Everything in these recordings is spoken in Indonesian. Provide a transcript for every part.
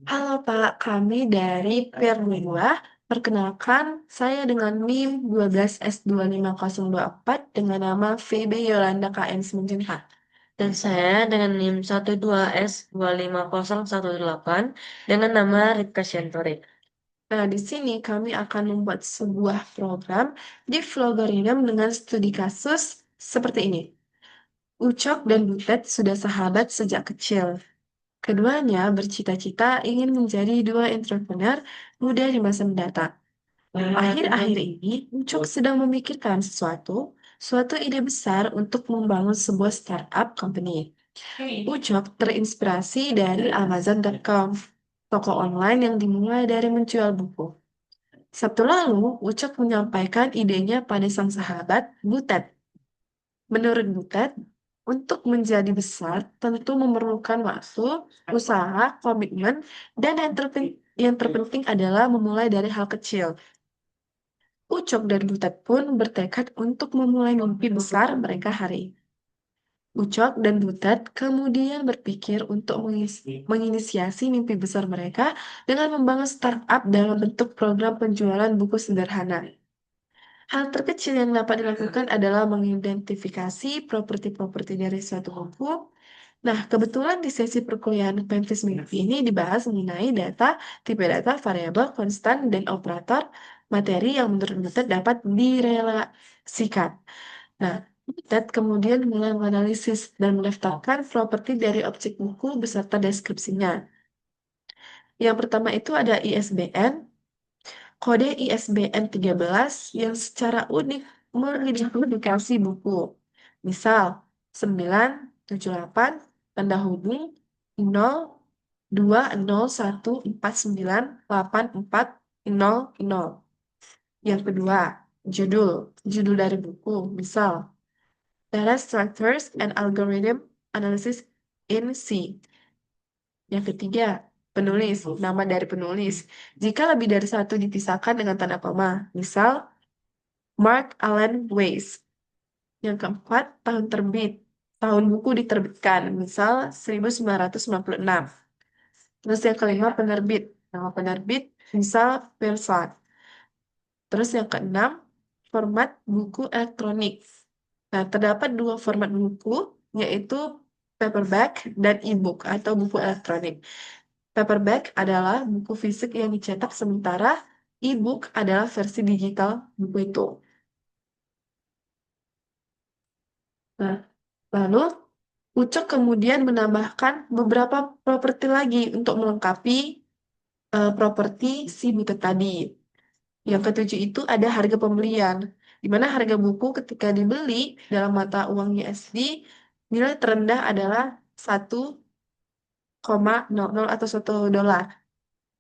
Halo Pak, kami dari Peer 2. Perkenalkan, saya dengan NIM 12S25024 dengan nama VB Yolanda KM Simanjuntak. Dan saya dengan NIM 12S25018 dengan nama Ripka Syantorik. Nah, di sini kami akan membuat sebuah program di Vlogoridem dengan studi kasus seperti ini. Ucok dan Butet sudah sahabat sejak kecil. Keduanya bercita-cita ingin menjadi dua entrepreneur muda di masa mendatang. Akhir-akhir ini, Ucok sedang memikirkan suatu ide besar untuk membangun sebuah startup company. Ucok terinspirasi dari Amazon.com, toko online yang dimulai dari menjual buku. Sabtu lalu, Ucok menyampaikan idenya pada sang sahabat, Butet. Menurut Butet, untuk menjadi besar tentu memerlukan waktu, usaha, komitmen, dan yang terpenting adalah memulai dari hal kecil. Ucok dan Butet pun bertekad untuk memulai mimpi besar mereka hari ini. Ucok dan Butet kemudian berpikir untuk menginisiasi mimpi besar mereka dengan membangun startup dalam bentuk program penjualan buku sederhana. Hal terkecil yang dapat dilakukan adalah mengidentifikasi properti-properti dari suatu buku. Nah, kebetulan di sesi perkuliahan Pempis minggu ini dibahas mengenai data, tipe data, variabel, konstan, dan operator materi yang menurut Butet dapat direlasikan. Nah, Butet kemudian mulai menganalisis dan mendaftarkan properti dari objek buku beserta deskripsinya. Yang pertama itu ada ISBN, kode ISBN 13 yang secara unik mengidentifikasi buku. Misal, 978 tanda hubung 0201498400. Yang kedua, judul dari buku. Misal, Data Structures and Algorithm Analysis in C. Yang ketiga, penulis, nama dari penulis. Jika lebih dari satu dipisahkan dengan tanda koma, misal Mark Allen Weiss. Yang keempat, tahun terbit. Tahun buku diterbitkan, misal 1996. Terus yang kelima, penerbit. Nama penerbit, misal Pearson. Terus yang keenam, format buku elektronik. Nah, terdapat dua format buku, yaitu paperback dan e-book atau buku elektronik. Paperback adalah buku fisik yang dicetak, sementara e-book adalah versi digital buku itu. Nah, lalu Ucok kemudian menambahkan beberapa properti lagi untuk melengkapi properti si buku tadi. Yang ketujuh itu ada harga pembelian, di mana harga buku ketika dibeli dalam mata uang USD, nilai terendah adalah 1,00 atau $1.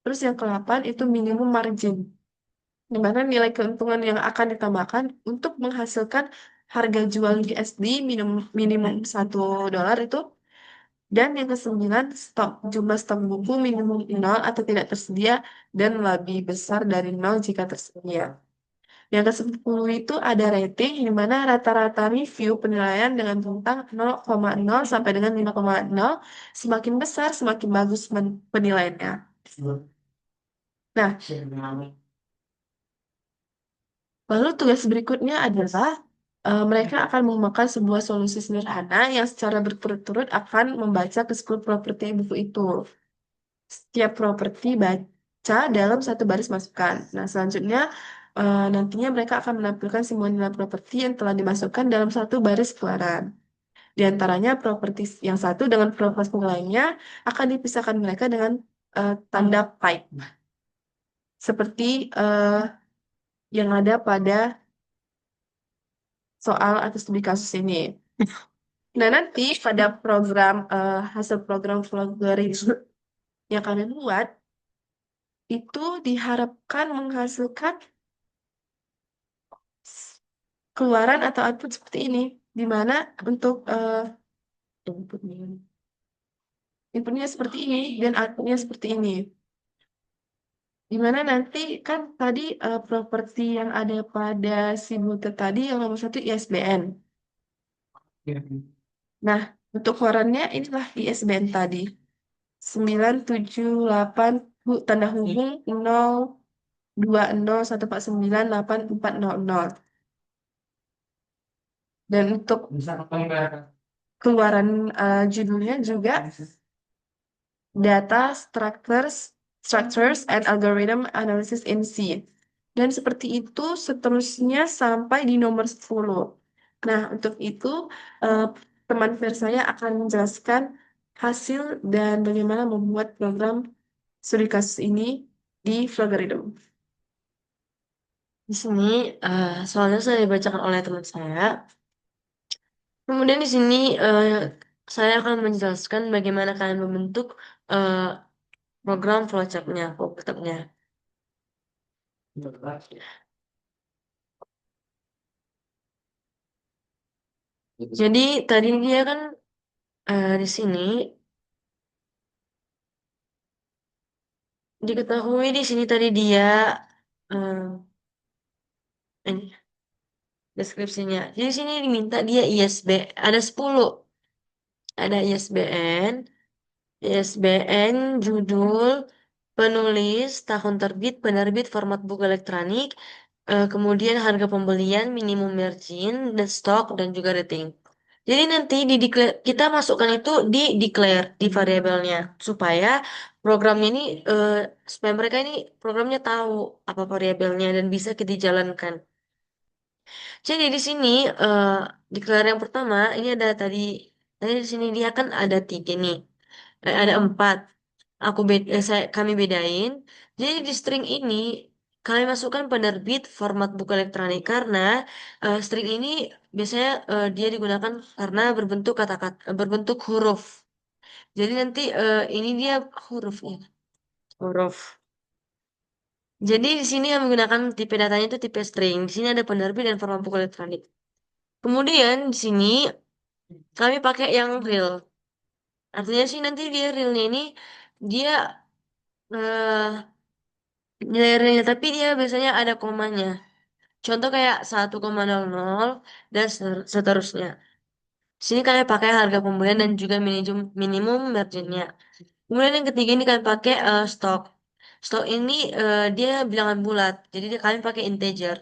Terus yang ke-8 itu minimum margin, di mana nilai keuntungan yang akan ditambahkan untuk menghasilkan harga jual USD minimum $1 itu. Dan yang ke-9, jumlah stok buku minimum 0 atau tidak tersedia dan lebih besar dari 0 jika tersedia. Yang ke-10 itu ada rating, di mana rata-rata review penilaian dengan bintang 0,0 sampai dengan 5,0. Semakin besar, semakin bagus penilaiannya. Nah, lalu tugas berikutnya adalah mereka akan mengembangkan sebuah solusi sederhana yang secara berturut-turut akan membaca ke 10 properti buku itu. Setiap properti baca dalam satu baris masukan. Nah, selanjutnya nantinya mereka akan menampilkan semua nilai properti yang telah dimasukkan dalam satu baris keluaran. Di antaranya properti yang satu dengan properti lainnya akan dipisahkan mereka dengan tanda pipe. Seperti yang ada pada soal atau studi kasus ini. Nah, nanti pada hasil program vlogging yang kalian buat, itu diharapkan menghasilkan keluaran atau output seperti ini, di mana untuk inputnya, inputnya seperti ini dan outputnya seperti ini. Di mana nanti kan tadi properti yang ada pada si butet tadi yang nomor satu ISBN. Nah, untuk keluarannya inilah ISBN tadi. 978 tanda hubung 02014984400. Dan untuk keluaran judulnya juga Data Structures and Algorithm Analysis in C. Dan seperti itu seterusnya sampai di nomor 10. Nah, untuk itu eh, teman peer saya akan menjelaskan hasil dan bagaimana membuat program studi kasus ini di Flogarithm. Di sini soalnya saya dibacakan oleh teman saya. Kemudian di sini saya akan menjelaskan bagaimana kalian membentuk eh, program flowchartnya. Jadi tadi dia kan di sini diketahui di sini tadi dia eh, ini deskripsinya. Jadi di sini diminta dia ISB ada 10. Ada ISBN, judul, penulis, tahun terbit, penerbit, format buku elektronik, kemudian harga pembelian, minimum margin, dan stok, dan juga rating. Jadi nanti kita masukkan itu di declare di variabelnya supaya programnya ini supaya mereka ini programnya tahu apa variabelnya dan bisa kita jalankan. Jadi di sini eh declare yang pertama ini ada tadi di sini dia kan ada 3 nih. Ada 4. Kami bedain. Jadi di string ini kami masukkan penerbit format buku elektronik karena string ini biasanya dia digunakan karena berbentuk huruf. Jadi nanti ini dia hurufnya, huruf. Jadi di sini yang menggunakan tipe datanya itu tipe string. Di sini ada penerbit dan format buku elektronik. Kemudian di sini kami pakai yang real. Artinya sih nanti dia realnya ini dia eh nilai realnya tapi dia biasanya ada komanya. Contoh kayak 1,00 dan seterusnya. Sini kalian pakai harga pembelian dan juga minimum marginnya. Kemudian yang ketiga ini kalian pakai stok. Stok ini dia bilangan bulat. Jadi kalian pakai integer.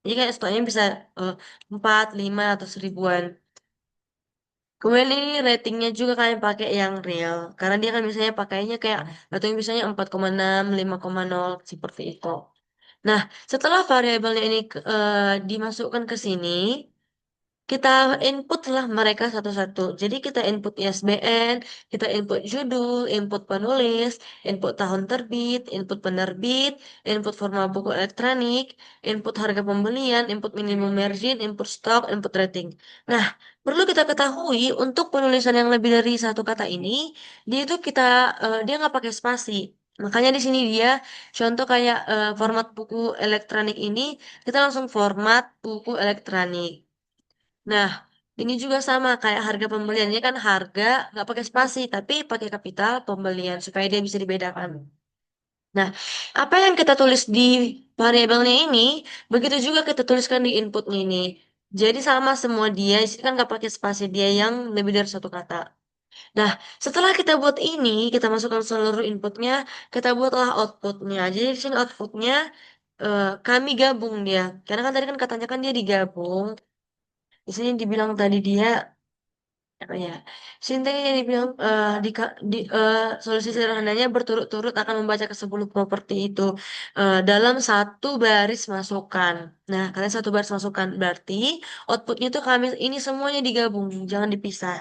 Jadi kayak stoknya bisa 4, 5, atau 1000-an. Kemudian ini ratingnya juga kalian pakai yang real. Karena dia kan misalnya pakainya kayak rating misalnya 4,6, 5,0 seperti itu. Nah, setelah variabelnya ini dimasukkan ke sini, kita input lah mereka satu-satu. Jadi kita input ISBN, kita input judul, input penulis, input tahun terbit, input penerbit, input format buku elektronik, input harga pembelian, input minimum margin, input stok, input rating. Nah, perlu kita ketahui untuk penulisan yang lebih dari satu kata ini, dia nggak pakai spasi. Makanya di sini dia contoh kayak format buku elektronik ini kita langsung format buku elektronik. Nah, ini juga sama kayak harga pembeliannya kan harga nggak pakai spasi tapi pakai kapital pembelian supaya dia bisa dibedakan. Nah, apa yang kita tulis di variabelnya ini, begitu juga kita tuliskan di inputnya ini. Jadi sama semua dia, di sini kan nggak pakai spasi dia yang lebih dari satu kata. Nah, setelah kita buat ini, kita masukkan seluruh inputnya, kita buatlah outputnya. Jadi di sini outputnya kami gabung dia. Karena kan tadi kan katanya kan dia digabung. Di sini dibilang tadi dia apa ya? Sintayong yang dibilang solusi sederhananya berturut-turut akan membaca ke 10 properti itu dalam satu baris masukan. Nah, kalian satu baris masukan berarti outputnya itu kami ini semuanya digabung, jangan dipisah.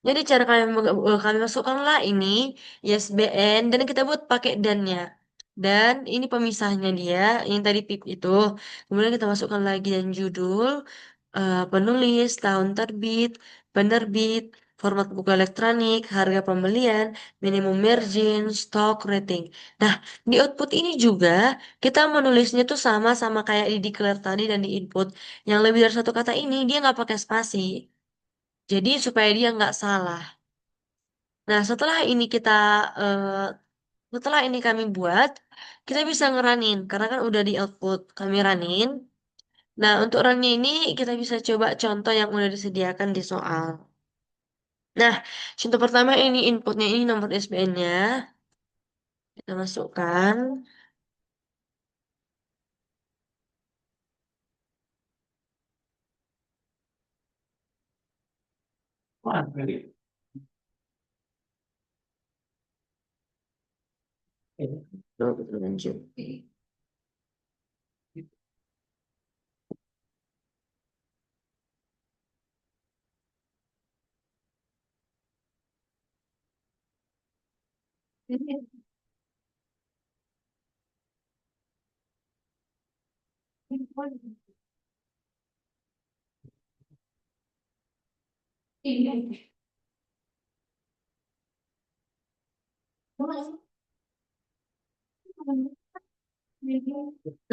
Jadi cara kami masukkanlah ini ISBN dan kita buat pakai dan-nya. Dan ini pemisahnya dia, yang tadi pip itu. Kemudian kita masukkan lagi dan judul, penulis, tahun terbit, penerbit, format buku elektronik, harga pembelian, minimum margin, stock rating. Nah, di output ini juga kita menulisnya tuh sama-sama kayak di declare tadi dan di input. Yang lebih dari satu kata ini dia nggak pakai spasi. Jadi supaya dia nggak salah. Nah, eh, setelah ini kami buat, kita bisa ngeranin karena kan udah di output kami ranin. Nah, untuk runnya ini kita bisa coba contoh yang udah disediakan di soal. Nah, contoh pertama ini inputnya, ini nomor SBN-nya. Kita masukkan. Lalu kita lanjut.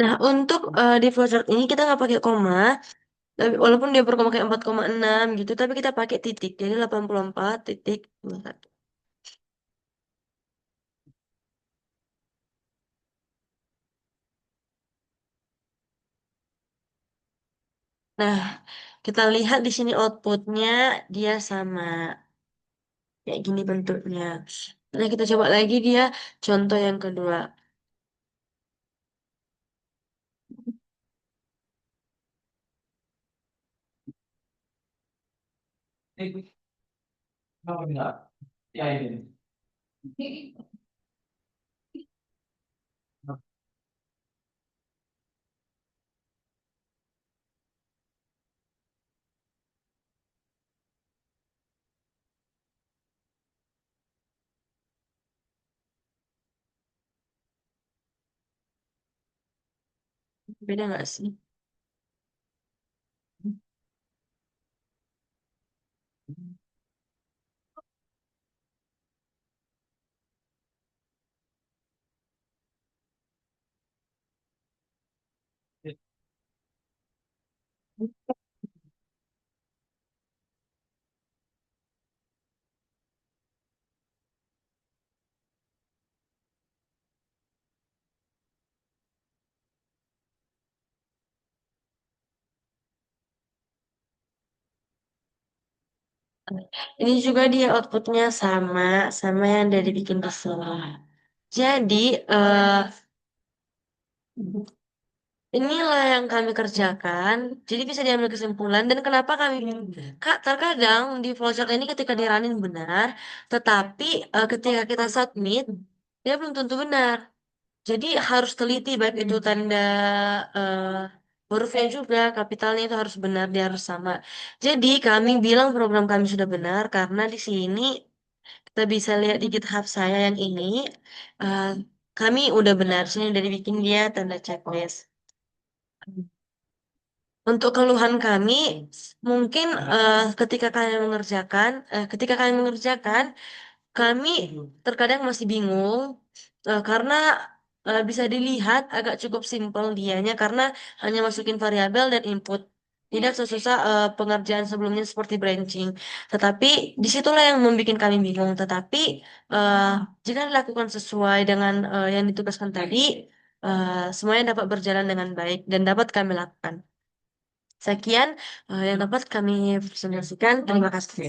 Nah, untuk di flowchart ini kita nggak pakai koma, tapi walaupun dia berkoma kayak 4,6 gitu, tapi kita pakai titik. Jadi 84 titik. Nah, kita lihat di sini outputnya dia sama. Kayak gini bentuknya. Nah, kita coba lagi dia contoh yang kedua. Beda nggak sih? Ini juga dia outputnya sama, sama yang dari bikin di sini. Jadi, eh, inilah yang kami kerjakan. Jadi bisa diambil kesimpulan dan kenapa kami Kak, terkadang di flowchart ini ketika diranin benar, tetapi ketika kita submit dia belum tentu benar. Jadi harus teliti baik itu tanda eh, hurufnya juga, kapitalnya itu harus benar, dia harus sama. Jadi kami bilang program kami sudah benar karena di sini kita bisa lihat di GitHub saya yang ini, eh, kami udah benar. Sini udah dibikin dia tanda checklist. Untuk keluhan kami, mungkin ketika kalian mengerjakan, kami terkadang masih bingung karena bisa dilihat agak cukup simpel dianya karena hanya masukin variabel dan input. Tidak sesusah pengerjaan sebelumnya seperti branching. Tetapi disitulah yang membuat kami bingung. Tetapi eh, jika dilakukan sesuai dengan yang ditugaskan tadi, semuanya dapat berjalan dengan baik dan dapat kami lakukan. Sekian yang dapat kami presentasikan. Terima kasih.